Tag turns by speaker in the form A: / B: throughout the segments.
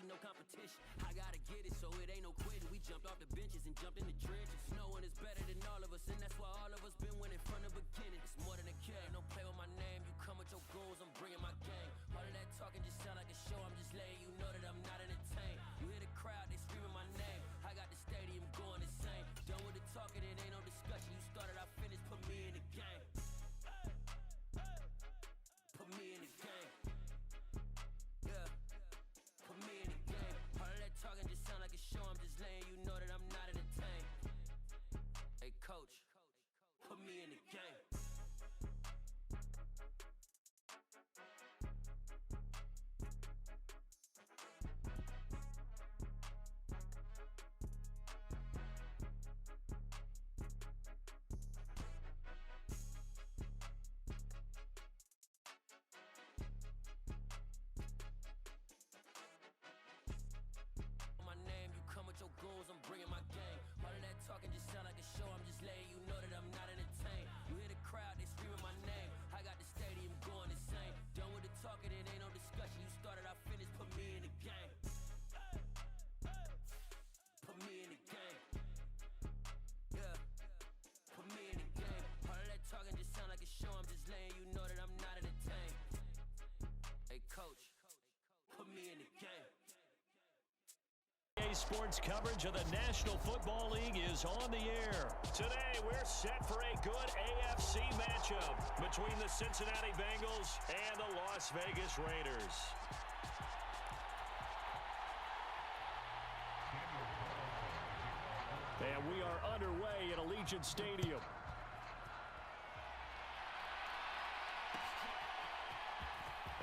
A: no competition. I gotta get it, so it ain't no quitting. We jumped off the benches and jumped in the trenches. No one is better than all of us, and that's why all of us been winning from the beginning. It's more than a care, don't play with my name. You come with your goons, I'm bringing my game. All of that talking just sound like a show, I'm just letting you know that I'm not entertained. You hear the crowd, they screaming my name. I got the stadium going insane. Done with the talking, it ain't no discussion. You started, I finished, put me in the game. Put me in the game. Yeah. Put me in the game. All of that talking just sound like a show, I'm just letting you know that I'm not entertained. Hey coach, put me in the game. Your goals, I'm bringing my game. All of that talking just sound like a show, I'm just letting you know that I'm not entertained. You hear the crowd, they screaming my name. I got the stadium going insane. Done with the talking, it ain't no discussion. You started, I finished, put me in the game. Put me in the game. Yeah. Put me in the game. All of that talking just sound like a show, I'm just letting you know that I'm not entertained. Hey coach, put me in the game.
B: Sports coverage of the National Football League is on the air. Today, we're set for a good AFC matchup between the Cincinnati Bengals and the Las Vegas Raiders. And we are underway at Allegiant Stadium.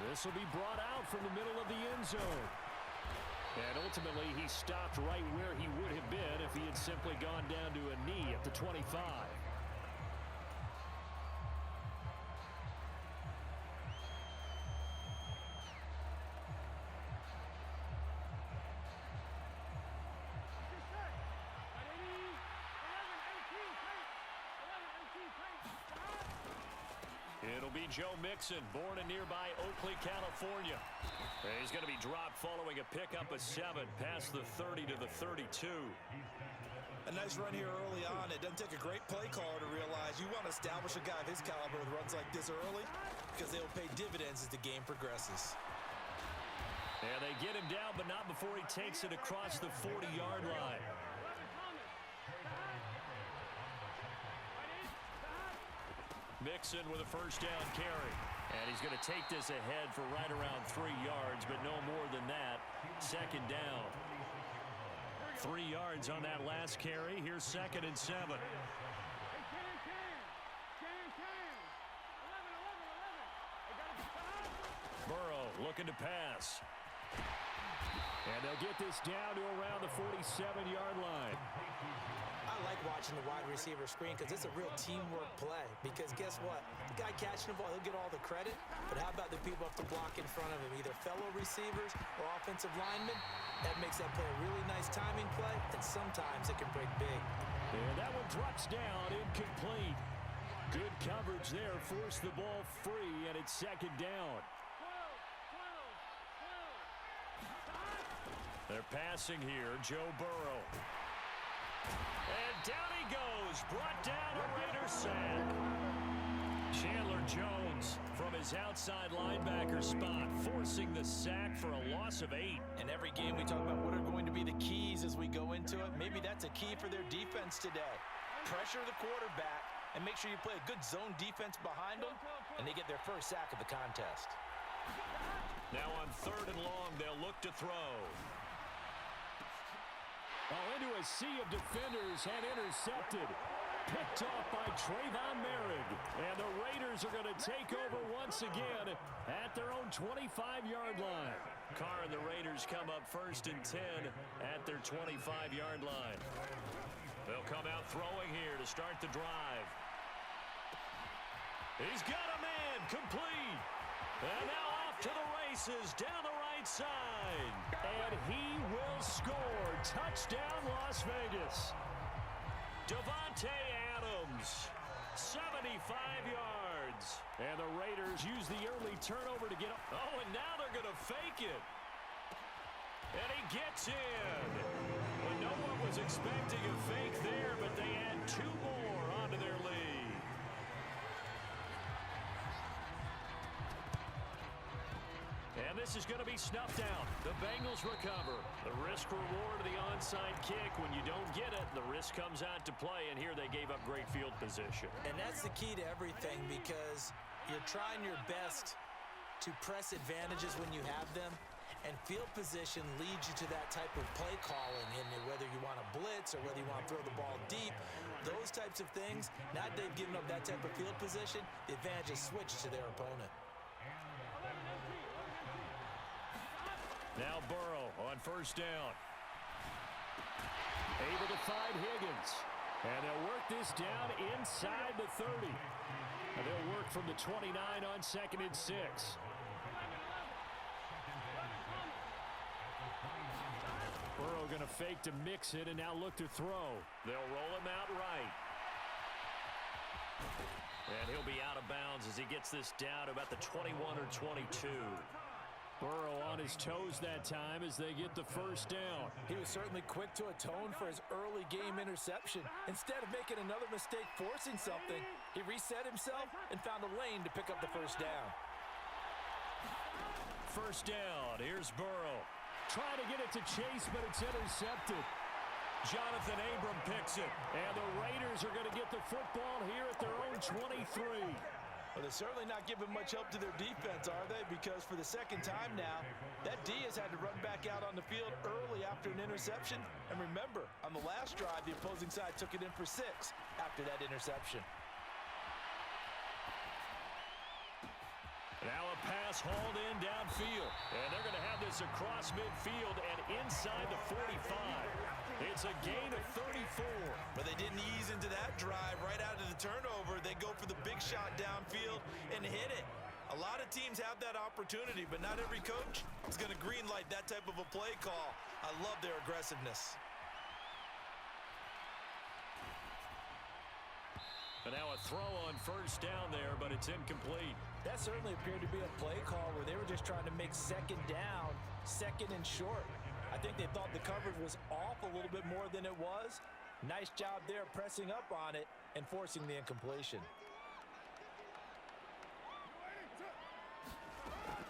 B: This will be brought out from the middle of the end zone. And ultimately, he stopped right where he would have been if he had simply gone down to a knee at the 25. It'll be Joe Mixon, born in nearby Oakley, California. He's going to be dropped following a pickup of 7 past the 30 to the 32.
C: A nice run here early on. It doesn't take a great play caller to realize you want to establish a guy of his caliber with runs like this early because they'll pay dividends as the game progresses.
B: And they get him down, but not before he takes it across the 40-yard line. Mixon with a first down carry. And he's going to take this ahead for right around 3 yards, but no more than that. Second down. 3 yards on that last carry. Here's 2nd and 7. Burrow looking to pass. And they'll get this down to around the 47-yard line.
D: I like watching the wide receiver screen because it's a real teamwork play. Because guess what? The guy catching the ball, he'll get all the credit. But how about the people up the block in front of him, either fellow receivers or offensive linemen? That makes that play a really nice timing play, and sometimes it can break big.
B: And that one drops down, incomplete. Good coverage there, forced the ball free, and it's 2nd down. They're passing here, Joe Burrow. And down he goes, brought down a Raiders sack. Chandler Jones from his outside linebacker spot, forcing the sack for a loss of 8.
C: In every game, we talk about what are going to be the keys as we go into it. Maybe that's a key for their defense today. Pressure the quarterback and make sure you play a good zone defense behind them, and they get their first sack of the contest.
B: Now on 3rd and long, they'll look to throw. Into a sea of defenders and intercepted. Picked off by Trayvon Merrick. And the Raiders are going to take over once again at their own 25-yard line. Carr and the Raiders come up 1st and 10 at their 25-yard line. They'll come out throwing here to start the drive. He's got a man, complete. And now off to the races down the right side. And he will score. Touchdown, Las Vegas. Devontae Adams, 75 yards. And the Raiders use the early turnover to get up. Oh, and now they're going to fake it. And he gets in. Well, no one was expecting a fake there, but they add 2 more onto their lead. And this is going to be snuffed out. The Bengals recover. The risk-reward of the onside kick. When you don't get it, the risk comes out to play, and here they gave up great field position.
D: And that's the key to everything, because you're trying your best to press advantages when you have them, and field position leads you to that type of play calling, and whether you want to blitz or whether you want to throw the ball deep, those types of things. Now that they've given up that type of field position, the advantage is switched to their opponent.
B: Now Burrow on first down. Able to find Higgins. And they'll work this down inside the 30. And they'll work from the 29 on 2nd and 6. Burrow going to fake to mix it and now look to throw. They'll roll him out right. And he'll be out of bounds as he gets this down to about the 21 or 22. Burrow on his toes that time as they get the first down.
D: He was certainly quick to atone for his early game interception. Instead of making another mistake forcing something, he reset himself and found a lane to pick up the first down.
B: First down, here's Burrow. Trying to get it to Chase, but it's intercepted. Jonathan Abram picks it, and the Raiders are going to get the football here at their own 23.
C: Well, they're certainly not giving much help to their defense, are they? Because for the second time now, that D has had to run back out on the field early after an interception. And remember, on the last drive, the opposing side took it in for 6 after that interception.
B: Now a pass hauled in downfield. And they're going to have this across midfield and inside the 45. It's a gain of 34.
C: But they didn't ease into that drive right out of the turnover. They go for the big shot downfield and hit it. A lot of teams have that opportunity, but not every coach is going to green light that type of a play call. I love their aggressiveness.
B: And now a throw on first down there, but it's incomplete.
D: That certainly appeared to be a play call where they were just trying to make second down, second and short. I think they thought the coverage was off a little bit more than it was. Nice job there pressing up on it and forcing the incompletion.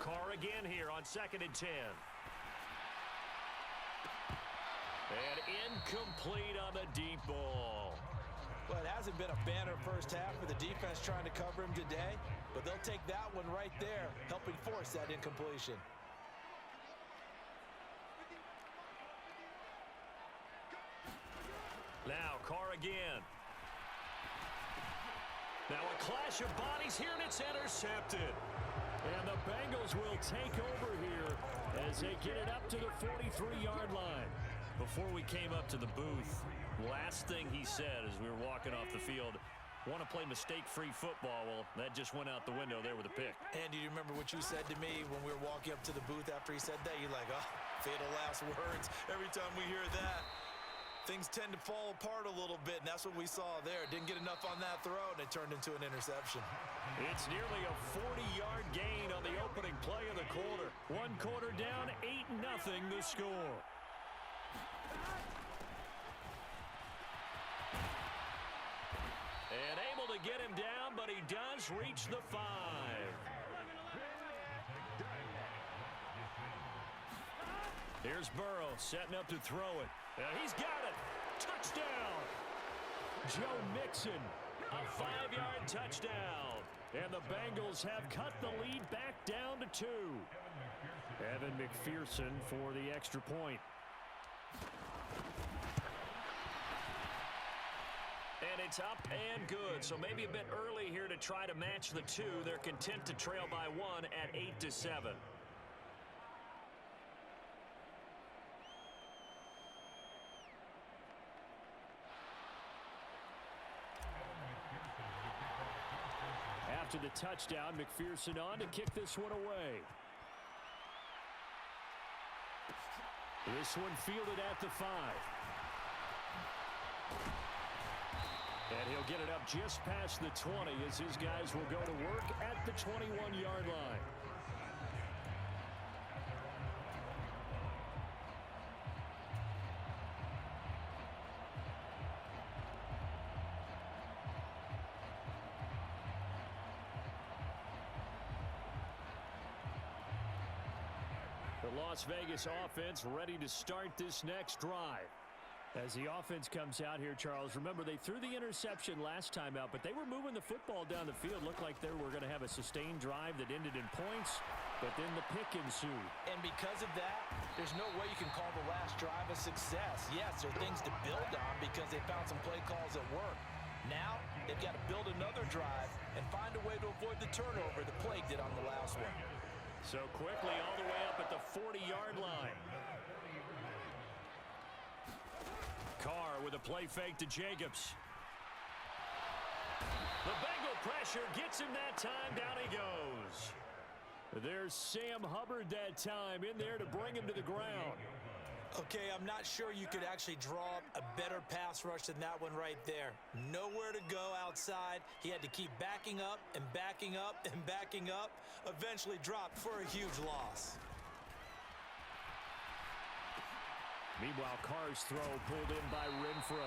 B: Carr again here on 2nd and 10. And incomplete on the deep ball.
C: Well, it hasn't been a banner first half for the defense trying to cover him today, but they'll take that one right there, helping force that incompletion.
B: Now Carr again. Now a clash of bodies here, and it's intercepted. And the Bengals will take over here as they get it up to the 43-yard line. Before we came up to the booth, last thing he said as we were walking off the field, want to play mistake-free football. Well, that just went out the window there with a pick.
C: And do you remember what you said to me when we were walking up to the booth after he said that? You're like, oh, fatal last words. Every time we hear that, things tend to fall apart a little bit, and that's what we saw there. Didn't get enough on that throw, and it turned into an interception.
B: It's nearly a 40-yard gain on the opening play of the quarter. 1 quarter down, 8-0 the score. And able to get him down, but he does reach the 5. Here's Burrow setting up to throw it. And he's got it. Touchdown. Joe Mixon, a 5-yard touchdown. And the Bengals have cut the lead back down to 2. Evan McPherson for the extra point. And it's up and good, so maybe a bit early here to try to match the 2. They're content to trail by 1 at 8-7. After the touchdown, McPherson on to kick this one away. This one fielded at the 5. And he'll get it up just past the 20 as his guys will go to work at the 21-yard line. The Las Vegas offense ready to start this next drive. As the offense comes out here, Charles, remember they threw the interception last time out, but they were moving the football down the field. Looked like they were going to have a sustained drive that ended in points, but then the pick ensued.
C: And because of that, there's no way you can call the last drive a success. Yes, there are things to build on because they found some play calls that work. Now, they've got to build another drive and find a way to avoid the turnover that plagued it on the last one.
B: So quickly all the way up at the 40-yard line. Carr with a play fake to Jacobs. The Bengal pressure gets him that time. Down he goes. There's Sam Hubbard that time in there to bring him to the ground.
D: Okay, I'm not sure you could actually draw up a better pass rush than that one right there. Nowhere to go outside. He had to keep backing up and backing up and backing up. Eventually dropped for a huge loss.
B: Meanwhile, Carr's throw pulled in by Renfro.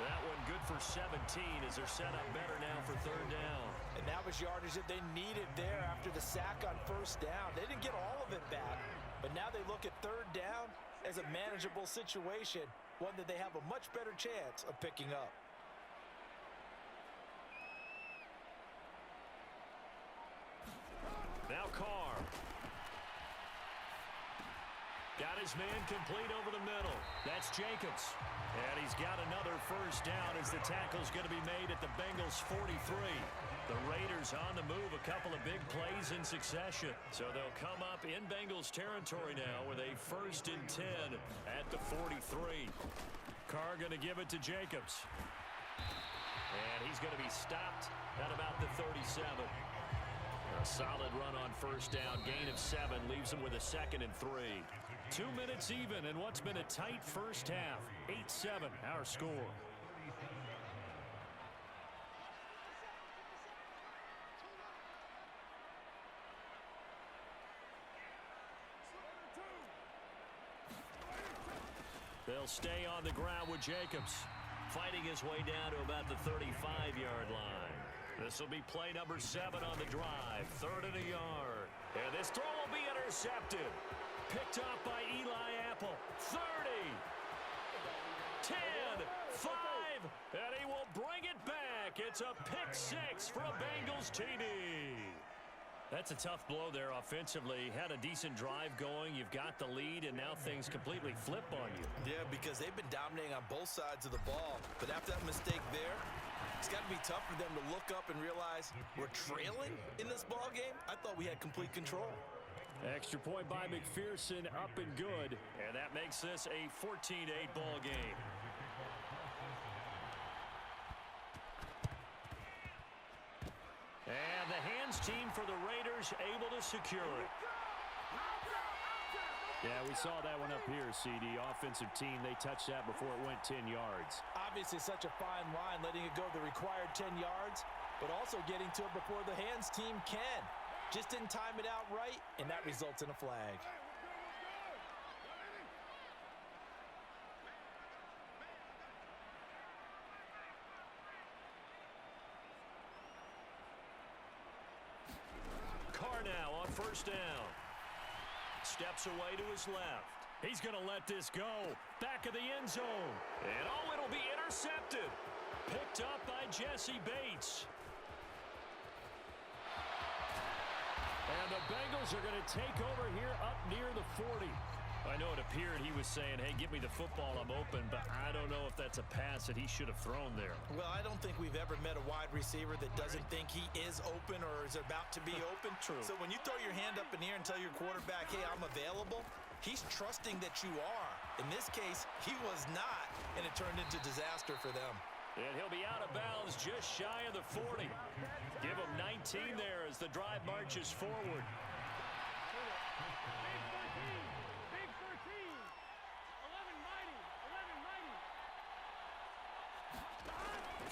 B: That one good for 17 as they're set up better now for third down.
C: And that was yardage that they needed there after the sack on first down. They didn't get all of it back, but now they look at third down as a manageable situation, one that they have a much better chance of picking up.
B: Now Carr. Got his man complete over the middle. That's Jacobs. And he's got another first down as the tackle's going to be made at the Bengals 43. The Raiders on the move, a couple of big plays in succession. So they'll come up in Bengals territory now with a 1st and 10 at the 43. Carr going to give it to Jacobs. And he's going to be stopped at about the 37. A solid run on first down. Gain of 7 leaves him with a 2nd and 3. 2 minutes even in what's been a tight first half. 8-7 our score. They'll stay on the ground with Jacobs. Fighting his way down to about the 35-yard line. This will be play number 7 on the drive. 3rd and a yard. And this throw will be intercepted. Picked off by Eli Apple. 30. 10. 5. And he will bring it back. It's a pick 6 for a Bengals TD. That's a tough blow there offensively. Had a decent drive going. You've got the lead, and now things completely flip on you.
C: Yeah, because they've been dominating on both sides of the ball. But after that mistake there, it's got to be tough for them to look up and realize we're trailing in this ball game. I thought we had complete control.
B: Extra point by McPherson, up and good. And that makes this a 14-8 ball game. And the hands team for the Raiders able to secure it. Yeah, we saw that one up here, CD. Offensive team, they touched that before it went 10 yards.
C: Obviously such a fine line, letting it go the required 10 yards, but also getting to it before the hands team can. Just didn't time it out right, and that results in a flag.
B: Carr now on first down. Steps away to his left. He's going to let this go. Back of the end zone. And oh, it'll be intercepted. Picked up by Jesse Bates. And the Bengals are going to take over here up near the 40. I know it appeared he was saying, hey, give me the football, I'm open, but I don't know if that's a pass that he should have thrown there.
C: Well, I don't think we've ever met a wide receiver that doesn't think he is open or is about to be open.
B: True.
C: So when you throw your hand up in the air and tell your quarterback, hey, I'm available, he's trusting that you are. In this case, he was not, and it turned into disaster for them.
B: And he'll be out of bounds just shy of the 40. Give him 19 there as the drive marches forward.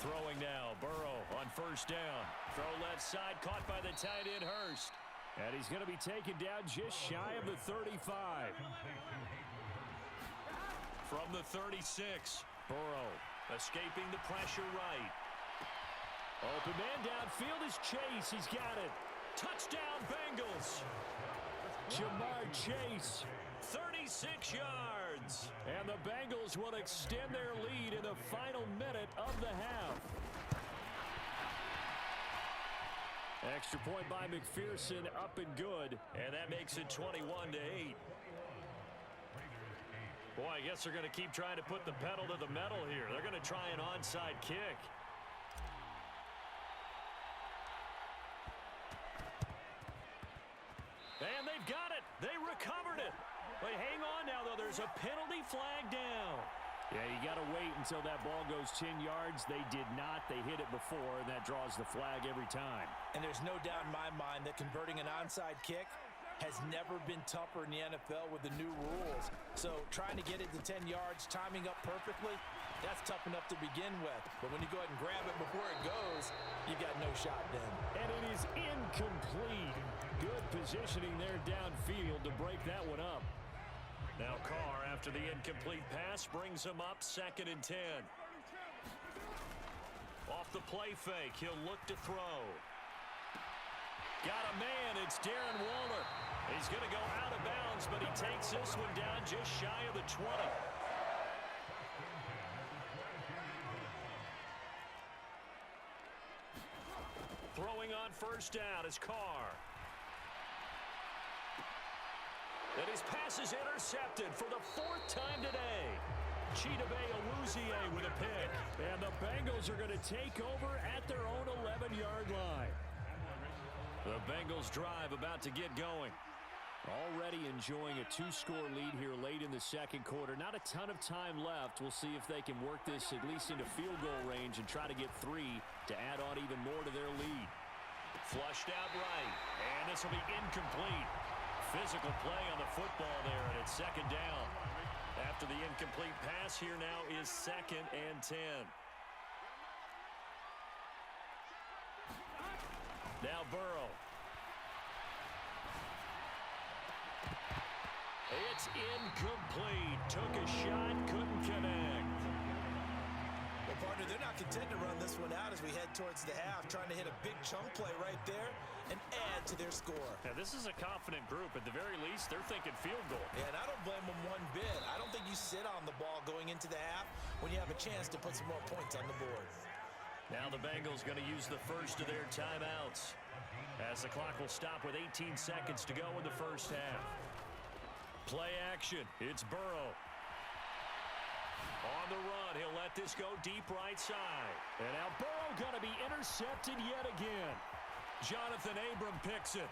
B: Throwing now, Burrow on first down. Throw left side, caught by the tight end Hurst. And he's going to be taken down just shy of the 35. From the 36, Burrow escaping the pressure right. Open man downfield is Chase. He's got it. Touchdown, Bengals. Jamar Chase.
E: 36 yards.
B: And the Bengals will extend their lead in the final minute of the half. Extra point by McPherson, up and good.
E: And that makes it 21-8. Boy, I guess they're going to keep trying to put the pedal to the metal here. They're going to try an onside kick. And they've got it. They recovered it. But hang on now, though. There's a penalty flag down.
B: Yeah, you got to wait until that ball goes 10 yards. They did not. They hit it before, and that draws the flag every time.
C: And there's no doubt in my mind that converting an onside kick has never been tougher in the NFL with the new rules. So trying to get it to 10 yards, timing up perfectly, that's tough enough to begin with. But when you go ahead and grab it before it goes, you got no shot then.
B: And it is incomplete. Good positioning there downfield to break that one up.
E: Now Carr, after the incomplete pass, brings him up 2nd and 10. Off the play fake, he'll look to throw. Got a man, it's Darren Waller. He's going to go out of bounds, but he takes this one down just shy of the 20. Throwing on first down is Carr. And his pass is intercepted for the 4th time today. Chidobe Awuzie with a pick.
B: And the Bengals are going to take over at their own 11-yard line.
E: The Bengals drive about to get going.
B: Already enjoying a 2-score lead here late in the second quarter. Not a ton of time left. We'll see if they can work this at least into field goal range and try to get 3 to add on even more to their lead.
E: Flushed out right. And this will be incomplete. Physical play on the football there, and it's 2nd down. After the incomplete pass, here now is 2nd and 10. Now Burrow. It's incomplete. Took a shot, couldn't connect.
D: Well, partner, they're not content to run this one out as we head towards the half, trying to hit a big chunk play right there and add to their score.
E: Yeah, this is a confident group. At the very least, they're thinking field goal.
D: Yeah, and I don't blame them one bit. I don't think you sit on the ball going into the half when you have a chance to put some more points on the board.
E: Now the Bengals going to use the first of their timeouts as the clock will stop with 18 seconds to go in the first half. Play action. It's Burrow. On the run, he'll let this go deep right side.
B: And now Burrow going to be intercepted yet again.
E: Jonathan Abram picks it.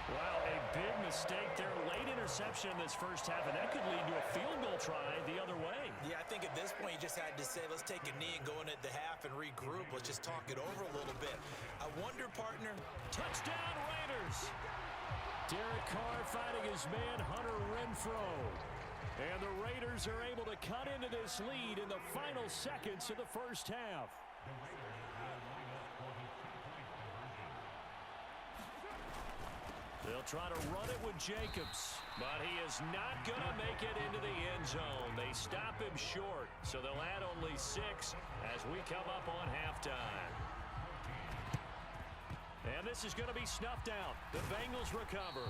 E: Well, a big mistake there. Late interception in this first half, and that could lead to a field goal try the other way.
D: Yeah, I think at this point you just had to say, let's take a knee and go into the half and regroup. Let's just talk it over a little bit. I wonder, partner.
E: Touchdown, Raiders.
B: Derek Carr fighting his man, Hunter Renfrow. And the Raiders are able to cut into this lead in the final seconds of the first half.
E: They'll try to run it with Jacobs, but he is not going to make it into the end zone. They stop him short, so they'll add only 6 as we come up on halftime. And this is going to be snuffed out. The Bengals recover.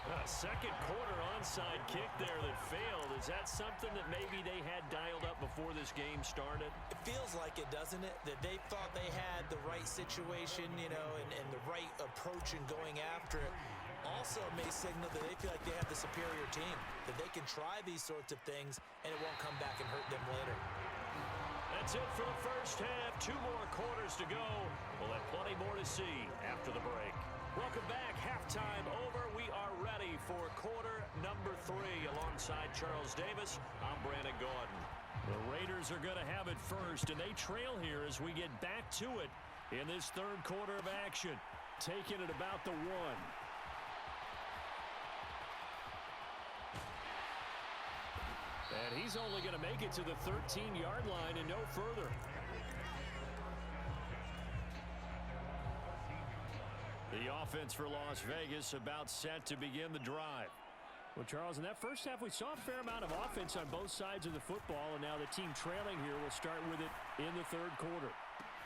E: A second quarter onside kick there that failed. Is that something that maybe they had dialed up before this game started?
D: It feels like it, doesn't it? That they thought they had the right situation, you know, and the right approach in going after it. Also may signal that they feel like they have the superior team, that they can try these sorts of things and it won't come back and hurt them later.
E: That's it for the first half. 2 more quarters to go. We'll have plenty more to see after the break. Welcome back. Halftime over. We are ready for quarter number 3 alongside Charles Davis. I'm Brandon Gaudin.
B: The Raiders are going to have it first, and they trail here as we get back to it in this third quarter of action. Taking it about the 1. And he's only going to make it to the 13-yard line and no further. The offense for Las Vegas about set to begin the drive. Well, Charles, in that first half, we saw a fair amount of offense on both sides of the football, and now the team trailing here will start with it in the third quarter.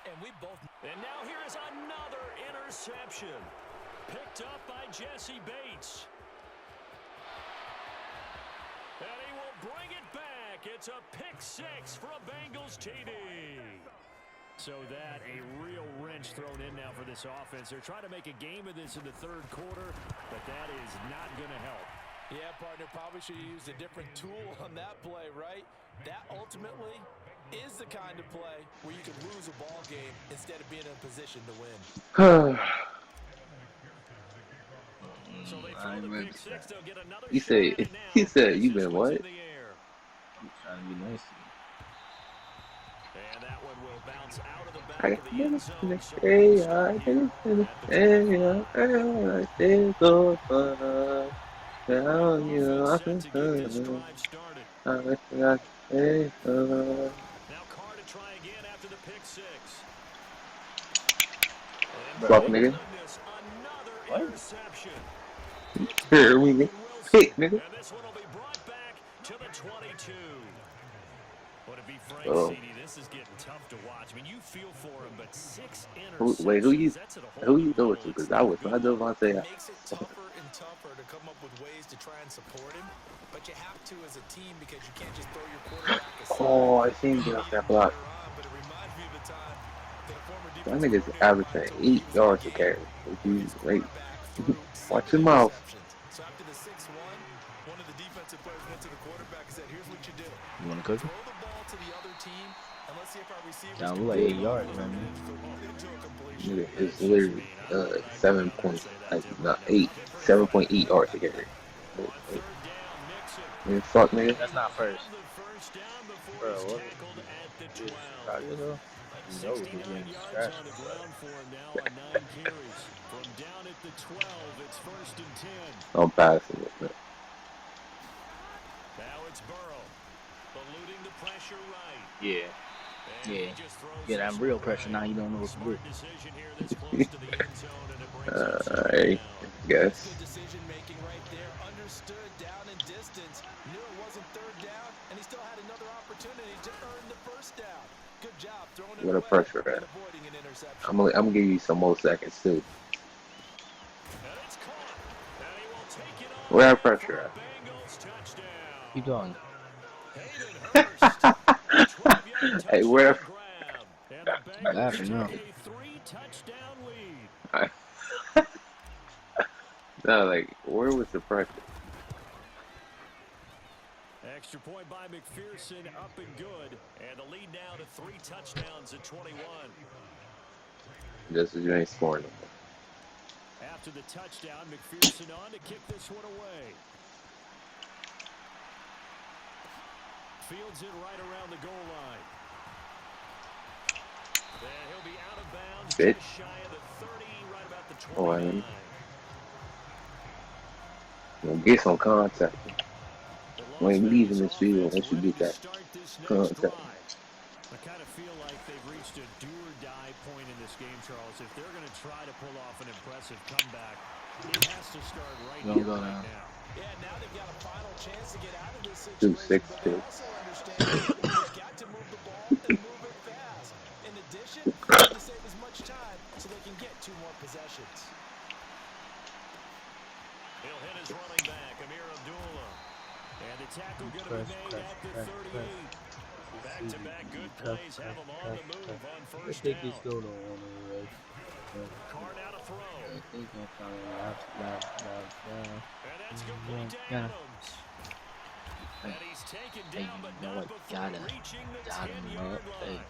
E: And now here is another interception. Picked up by Jesse Bates. And he will bring it back. It's a pick six for a Bengals TD. So that a real wrench thrown in now for this offense. They're trying to make a game of this in the third quarter, but that is not going to help.
C: Yeah, partner, probably should have used a different tool on that play, right? That ultimately is the kind of play where you can lose a ball game instead of being in a position to win.
E: So they throw the pick six. They'll get another
F: He
E: shot at
F: said,
E: it now.
F: you been what?
G: I'm trying to be nice to you.
E: And that one will bounce out of the back
F: I
E: of the end zone. So
F: still go far. Down you I can turn. I cannot stay.
E: now Carr to try again after the pick six.
F: Fuck nigga.
E: Another interception.
F: Here we go. Pick nigga.
E: And this one will be brought back to the 22. Well, to be frank,
F: Oh.
E: CD, this is getting tough to watch. I mean, you feel for him, but 6 interceptions.
F: Wait, who you
E: that's at a
F: throw
E: whole
F: it to? Because I was not Devontae.
C: It makes it tougher and tougher to come up with ways to try and support him, but you have to as a team because you can't just throw your quarterback aside.
F: Oh, I seen him get off that block.
C: But it reminds me of the time that a former
F: That
C: defensive
F: nigga's
C: coordinator
F: averaging 8 yards a carry. Wait, watch your mouth.
C: So after the 6-1, one of the defensive players went to the quarterback and said, "Here's what you do.
G: You want to cook it?
C: Throw the ball to the other team, and let's see if our receivers
G: Down
C: can
G: like
C: get
G: 8 yards, man.
C: into a completion."
F: Nigga is literally 7 point, like not 8, 7.8 yards a carry. Man, fuck nigga.
G: That's not first. Bro, what? Chicago though? You know we're getting scratched.
F: I'm passing it, man.
E: Now it's Burrow, eluding the pressure right.
G: Yeah. Yeah. Yeah, that real pressure now you don't know what to do.
F: I guess.
C: Good decision making right there. Understood down and distance. Knew it wasn't third down, and he still had another opportunity to earn the first down. Good job throwing it
F: Where the
C: away
F: pressure
C: and
F: at?
C: avoiding an interception.
F: I'm gonna give you some more seconds too. Where that pressure at?
G: Keep going.
F: Hey, where?
G: I'm laughing now.
F: No, like, where was the pressure?
E: Extra point by McPherson, up and good. And the lead now to 3 touchdowns at 21.
F: Just as you ain't scoring.
E: After the touchdown, McPherson on to kick this one away. Fields it right around the goal line. And he'll be out of bounds,
F: Bitch.
E: just shy of the 30, right about the 29.
F: Oh, I am. You'll get some contact. We ain't leaving this field once you get that contact.
E: I kind of feel like they've reached a do-or-die point in this game, Charles. If they're going to try to pull off an impressive comeback, it has to start right here,
G: Go
E: right
G: now.
E: now.
C: Yeah, now they've got a final chance to get out of this
F: 2-6,
C: situation. But they also understand they've got to move the ball and move it fast. In addition, they need to save as much time so they can get 2 more possessions.
E: He'll hit his running back, Amir Abdullah. And the tackle going to be made at the 38. Back-to-back good plays have him on the move on
G: I
E: first
G: think
E: down.
G: he still don't want to rush.
E: Carr now to throw.
G: I think I'm trying to laugh.
E: And that's complete to
G: Yeah.
E: Adams. And he's taken
G: Hey,
E: down, but
G: you know
E: not
G: what?
E: before reaching the
G: Got him,
E: 10-yard
G: man. Hey.
E: line.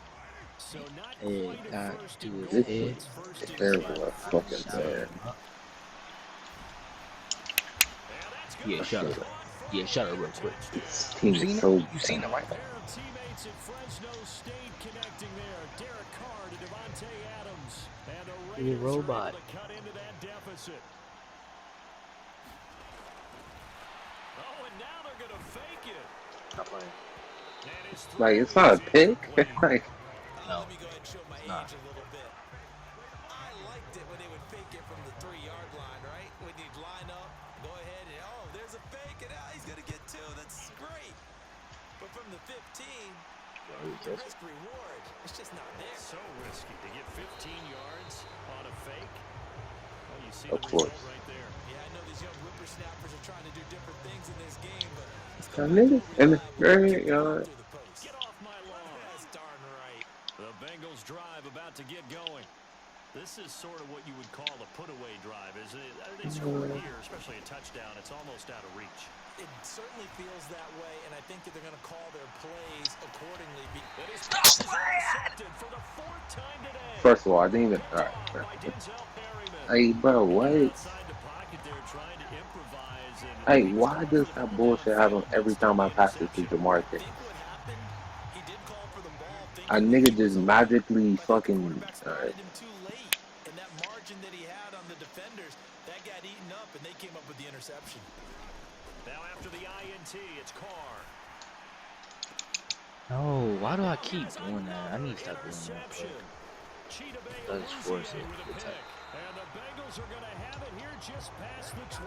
E: So not
G: Hey,
E: quite a
G: God,
E: first
G: do
E: and
G: his
E: goal,
G: head.
E: it's first and
F: Terrible,
E: 10.
F: fucking bad.
G: Yeah, shut up. Yeah, shut up real quick.
F: This team
G: seen
F: is
G: it?
F: so
G: You seen it, right?
E: Pair of teammates at Fresno State connecting there. Derek Carr to Devontae Adams. And the
G: He's a
E: Raiders
G: robot.
E: are able to cut into that deficit. Oh, and now they're going to fake it.
G: Stop playing.
E: And it's
F: Like, it's not a pick. Like,
G: No.
C: Let me go ahead and show my
G: Nah.
C: age a little bit. I liked it when they would fake it from the 3-yard line, right? When you'd line up, go ahead and, oh, there's a fake, and he's going to get 2. That's great. But from the 15, the risk reward, it's
D: just not there.
E: So risky to get 15 yards on a fake. Well, you see
F: Of
E: the
F: course.
E: result right there.
D: Yeah, I know these young whippersnappers are trying to do different things in this game, but
F: That
D: still much
F: nigga
D: more
F: in the
D: reliable
F: very
D: kicking it
F: yard.
D: through the post.
E: Get off my lawn.
D: That's darn right.
E: The Bengals drive about to get going. This is sort of what you would call a put-away drive, isn't it? They score here, especially a touchdown. It's almost out of reach.
D: It certainly feels that way, and I think that they're going to call their plays accordingly.
E: For the fourth time today.
F: First of all, I didn't even. All right. Hey, bro, what? Hey, why does that bullshit happen every time I pass it to DeMar? A nigga just magically fucking. Alright.
D: And that margin that he had on the defenders, that got eaten up, and they came up with the interception.
E: Now after the INT, it's Carr.
H: No, why do I keep doing that? I need to stop doing that. I just force it.
B: And the Bengals are going to have it here just past the 25.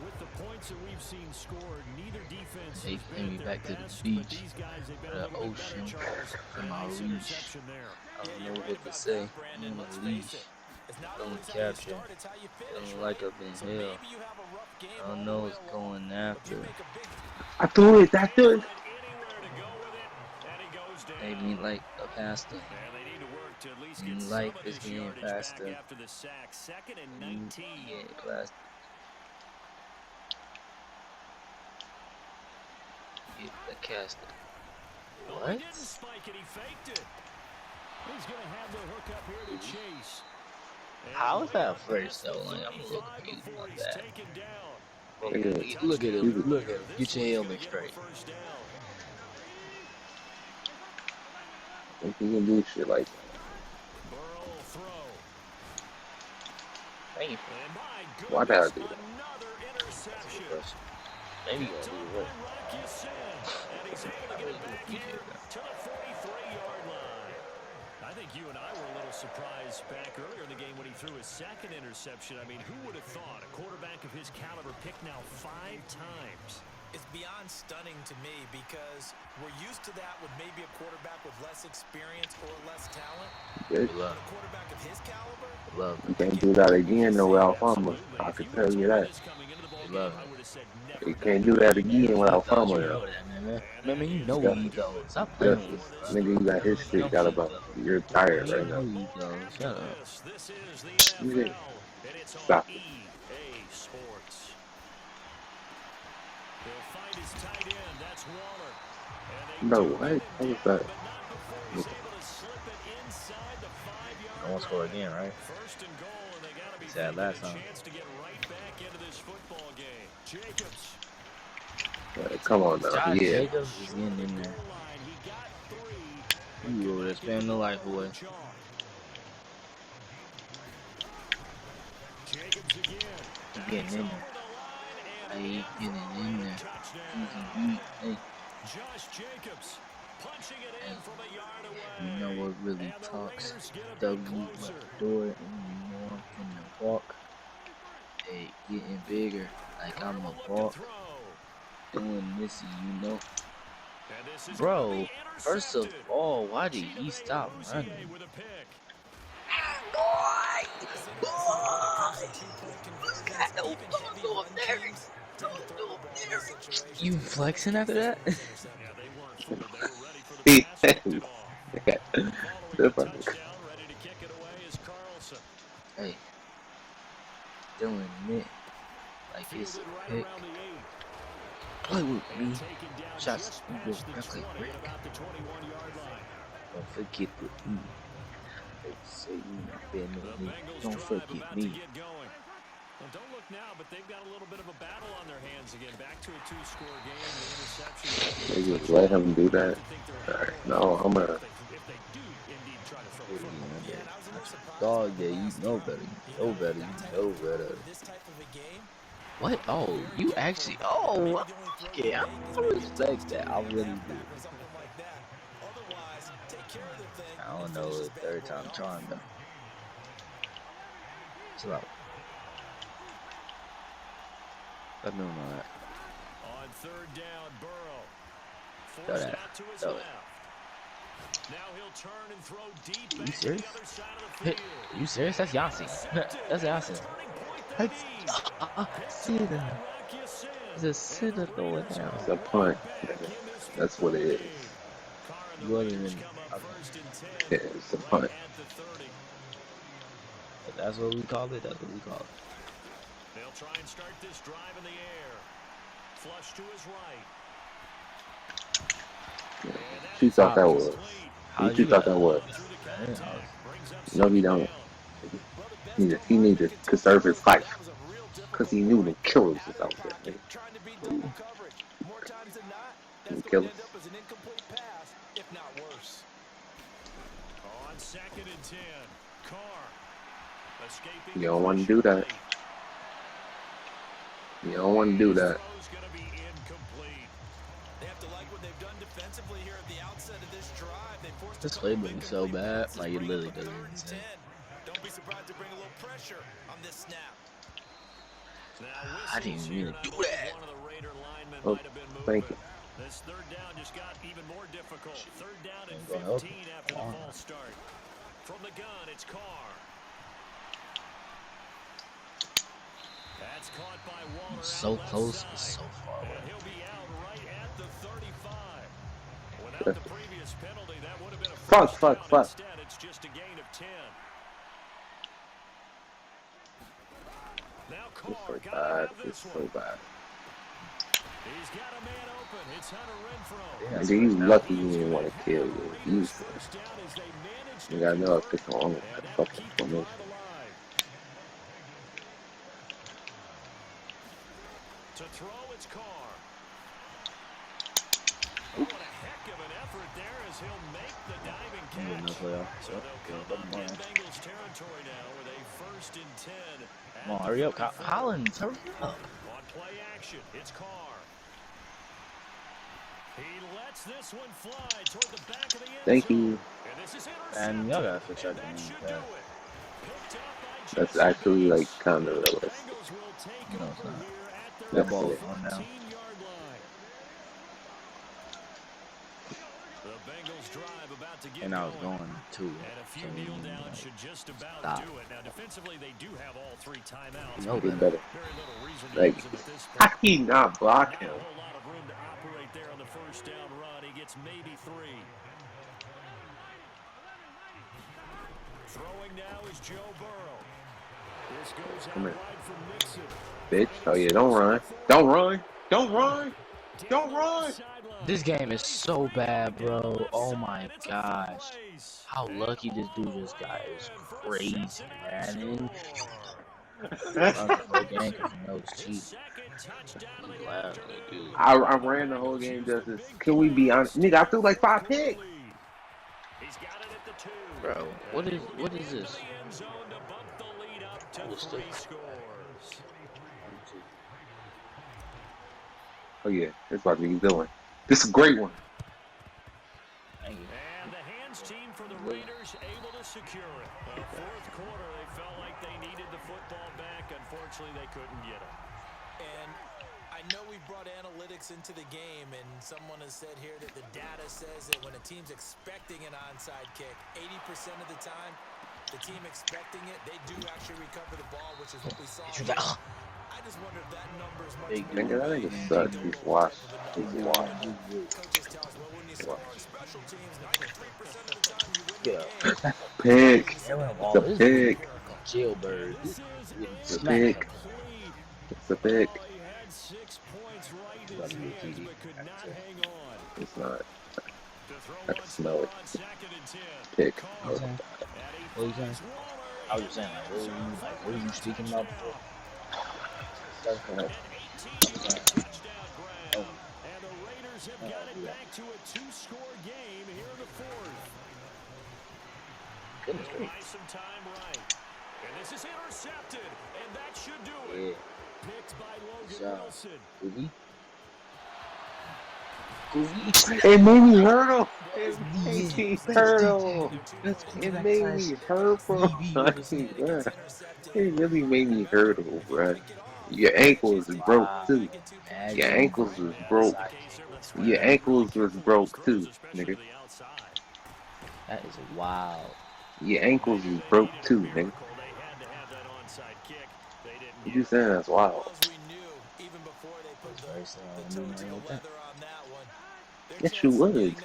B: With the points that we've seen scored, neither defense
H: They take me back to the beach, the ocean, for my leash. I don't know what to say. I'm on a leash. Don't capture. Feeling like I've been hell. I don't know what's going after.
F: I threw it. That's it.
H: They mean like a pastor. Life is getting faster. Yeah, faster. Get the caster. What?
B: He's going to have the hook up here to Chase.
H: How is that first though? Like, I'm a little confused about that.
F: Yeah.
H: Look at him. Look at him. Get your helmet straight.
F: Think he can do shit like that.
H: Thank you.
F: Why did I do that?
H: Maybe you gotta do it right.
E: I think you and I were a little surprised back earlier in the game when he threw his second interception. I mean, who would have thought a quarterback of his caliber picked now 5 times?
D: It's beyond stunning to me because we're used to that with maybe a quarterback with less experience or less talent.
F: Bitch.
D: But a quarterback of his caliber,
F: You can't do that again, no Alfama. I can tell you that. You can't do that again without Alfama.
H: Man, you know where he goes. Stop playing with us.
F: Nigga, you got his shit got about. You're tired right now.
H: You go. Shut up.
F: Yeah. Stop it. No, what? What was that?
H: I won't score again, right? He said last time.
F: Come on now.
H: Josh
F: Yeah.
H: Jacobs is getting in there. You over there spamming the life away. He's getting in there. Hey, getting in there. Hey. You know what really talks? W door and more in the walk. Hey, getting bigger. Like I'm a walk. Doing this, you know. Bro, first of all, why did he stop running? You flexing after that? Hey, doing it like it's a pick. Play with me. Shots in your record break. Don't forget with me. They say you not been with me. Don't forget me.
E: Well, don't look now, but they've got a little bit of a battle on their hands again. Back to a 2-score game. The interception.
F: They just let him do that. Alright, no, I'm gonna.
H: Dog, yeah, you know better. You know better. You know better. What? Oh, you actually. Oh, yeah. I respect that. I really do. I don't know. Third time trying though. Chill out. I don't know that.
E: On third down, Burrow.
H: Throw that. Throw it.
E: Now he'll turn and throw deep
H: You
E: back to
H: serious?
E: the other side of the field.
H: You serious? That's Yossi. That's Yossi. That's sinner. It's a sinner throwing down.
F: It's a punt. That's what it is.
H: You other than
F: Yeah, it's a punt.
H: that's what we call it. That's what we call it.
E: They'll try and start this drive in the air. Flush to his right.
F: You thought that was. You thought that was. No, he don't. He need to conserve his life. Because he knew the killers was out there. The killers.
E: On 2nd and 10. Carr. Escaping.
F: You don't want to do that. You don't want to do that.
H: This playbook is so bad, like it literally doesn't make sense.
C: Don't be surprised to bring a little pressure on this snap.
H: I didn't mean to do that.
F: Oh, thank you.
E: This third down just got even more difficult. Third down and
H: Go help.
E: 15 after the false start. From the gun, it's Carr. That's caught by Waller.
H: So close, but so far away.
E: And he'll be out right at the 35. Without the previous penalty, that would have been a first down. Instead, it's just a gain of 10. Now Carr
F: It's so bad. It's so bad.
E: He's got a man open. It's Hunter Renfrow.
F: And then you lucky you didn't want to kill you. You got no pick on that fucking formation.
E: To throw, it's Carr. Oh, what a heck of an effort there as he'll make the diving catch. So they'll come up in Bengals territory now with a 1st and 10.
H: Come on, hurry up, Collins, hurry up.
E: On play action, it's Carr. He lets this one fly toward the back of the end
F: Thank
E: zone.
F: you.
E: And this is
H: And y'all gotta fix that
E: that
H: thing.
E: should do
H: Yeah.
E: it. Picked up by
F: That's
E: Jason
F: actually like
E: Hughes.
F: kind of realistic.
E: Bengals will take
H: No, it's
E: over
H: not.
E: here at their
H: That ball
F: That's
H: is
F: it.
H: on now.
E: 14-yard line. The Bengals drive about to get
H: And I was
E: going.
H: going too.
E: And a few kneel downs should just about
H: Stop.
E: do it. Now, defensively, they do have all 3 timeouts.
H: No,
F: Get better.
E: Very little reason to
F: Like,
E: use them at this
F: how
E: point.
F: he not block
E: Not
F: him?
E: a whole lot of room to operate there on the 1st down run. He gets maybe 3. Throwing now is Joe Burrow. This goes out
F: Come here.
E: wide from Mixon.
F: Bitch. Oh yeah, don't run. Don't run. Don't run. Don't run.
H: This game is so bad, bro. Oh my gosh. How lucky this dude just got is crazy, man.
F: I ran the whole game just as. Can we be honest? Nigga, I threw like 5 picks.
H: Bro, what is this?
F: Oh yeah, it's about to be a good one. This is a great one.
H: Thank you.
E: And the hands team for the Raiders able to secure it. The 4th quarter, they felt like they needed the football back. Unfortunately, they couldn't get it.
D: And I know we brought analytics into the game, and someone has said here that the data says that when a team's expecting an onside kick, 80% of the time, the team expecting it, they do actually recover the ball, which is what we saw. I just wonder if that number is much more.
F: Nigga, that nigga sucks. He's washed. He's washed.
D: Coaches tell us, well, when you score on special teams, 93% of the time you win the
H: Yeah.
D: game.
F: Pick. It's a pick.
H: Jailbird.
F: It's a pick. It's a pick.
E: He had 6 points right in his hands, but could not hang on.
F: It's not.
E: To throw
F: I can
E: once
F: smell
E: more
F: it.
E: on 2nd and 10.
F: Pick.
E: Carr.
H: Okay.
E: And he
H: What are you saying?
E: finds Waller.
H: I was just saying, like, what were you speaking about before?
E: An 18-yard touchdown grab. And the Raiders have got it back to a 2-score game here in the 4th.
H: Goodness
E: They'll
H: gracious.
E: buy some time right. And this is intercepted. And that should do it.
H: Yeah.
E: Picked by Logan
H: job.
E: Wilson.
H: Goofy.
F: It made me hurt him. It made me hurt him. It made me hurt him. It really made me hurt him, bro. Your ankles is broke too. Your ankles was broke. Your ankles was broke too, nigga.
H: That is wild.
F: Your ankles is broke too, nigga. What you saying? That's wild.
H: This first thing I don't do nothing with that.
F: Yes, you would.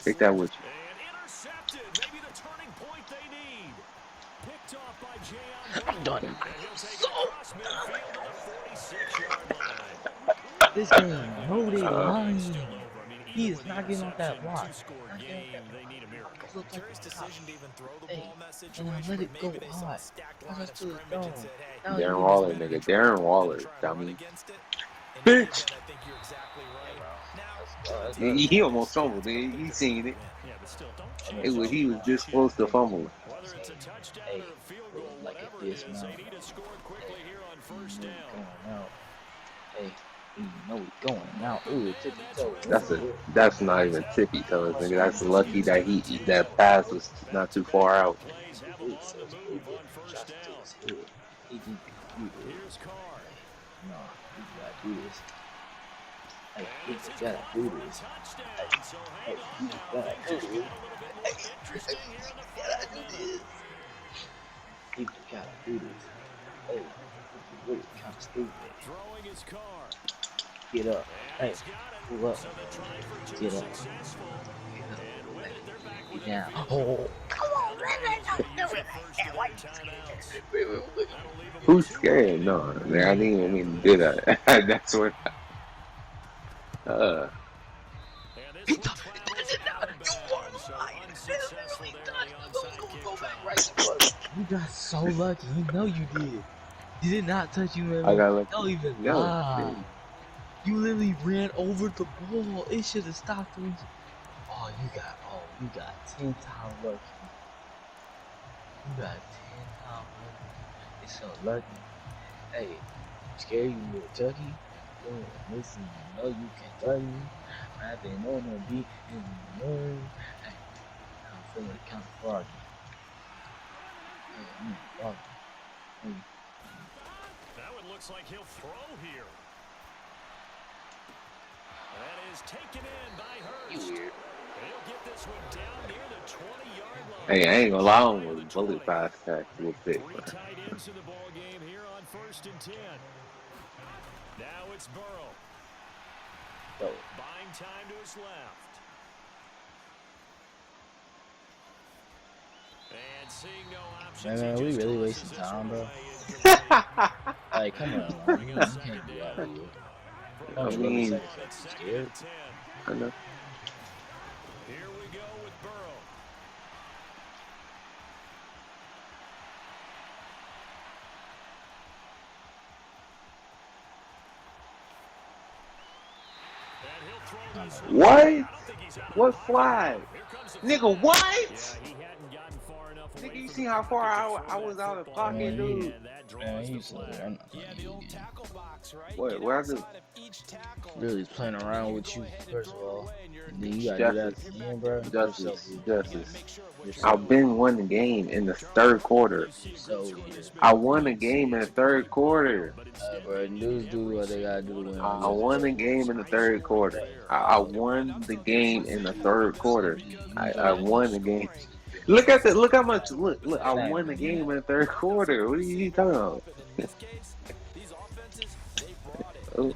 F: Take that with you.
B: And intercepted. Maybe the turning point they need. Picked off by Jayon
H: I'm done.
B: And he'll take it across midfield to the 46-yard line.
H: This game, no, they
B: Still
H: lying.
B: over. I mean,
H: He
B: even
H: is
B: with
H: not
B: the
H: getting off that
B: interception,
H: block.
B: a two-score game, they need a miracle.
H: Look like
C: Curious decision to even throw the
H: hey,
C: ball in that
H: and I
C: situation,
H: let
C: but
H: it go
C: maybe they saw
H: high.
C: a stacked
H: I
C: line of
H: just stood
C: scrimmage and
H: throwing.
C: said, hey,
H: Now
F: Darren
H: you
F: Waller,
H: better
F: nigga. Darren Waller,
C: try to run
F: dummy.
C: against it. And
F: Bitch.
C: I think you're exactly right.
H: That's
C: Now,
F: He almost fumbled, nigga. You seen it.
B: Yeah, but still, don't
F: It
B: change
F: was, he was
B: the
F: just close to fumble.
B: Whether it's a touchdown
H: hey,
B: or a field goal,
H: like
B: whatever
H: a
B: it
H: diss
B: is, they
H: mouth.
B: need to score quickly here on first down.
H: Going out. Hey, you know he's going out. Ooh, tippy toe.
F: That's not even tippy toes, nigga. That's lucky that that pass was not too far out.
B: Plays have them on the move on first down.
H: He can do this.
B: Here's Carr.
H: No, you gotta do this. Hey, you gotta do this. Hey, you gotta do this. Hey, you gotta do this. You gotta do this. Hey, you really kind of stupid.
B: Throwing his Carr.
H: Get up. Hey, pull up. Get up. Get down. Oh, come on,
F: Who's scared? No, man, I didn't even mean to do that. That's what.
H: You got so lucky. You know you did. You did not touch you, man.
F: I got lucky.
H: Don't even
F: No,
H: lie. You literally ran over the ball. It should have stopped him. Oh, you got 10 times lucky. You got 10 times lucky. It's so lucky. Hey, I'm scared you little Chucky. Listen, you know you can throw me. Rapping on the beat in the morning. Hey, I'm feeling kind of froggy. Hey, I'm froggy. Hey.
B: That one looks like he'll throw here. That is taken in by Hurst. He'll get this one down near the 20-yard line.
F: Hey, I ain't gonna lie, on was bullet pass tag a little bit.
B: 3 tight ends in the ball game here on 1st and 10. Now it's Burrow. Buying time to his left. And seeing no options.
H: Man, we really wasting time, bro. Like, come on, man. You can't do that, dude.
F: I mean,
H: Scared?
F: I know.
B: Here we go with Burrow. And he'll throw this one.
F: What? What flag? Nigga, what?
B: Yeah, he hadn't gotten far enough away.
F: Nigga, you see how far I was out of pocket, dude?
H: Man, you said I'm not
F: What I do?
H: really playing around with you, first of all. And then you gotta do that again, bro.
F: Justice. I've been won the game in the 3rd quarter.
H: So,
F: I won the game in the 3rd quarter.
H: bro, dudes do what they gotta do to win.
F: I won the game in the 3rd quarter. I won the game in the 3rd quarter. I won the game. Look how much. Look. I won the game in the 3rd quarter. What are you talking about? Oh.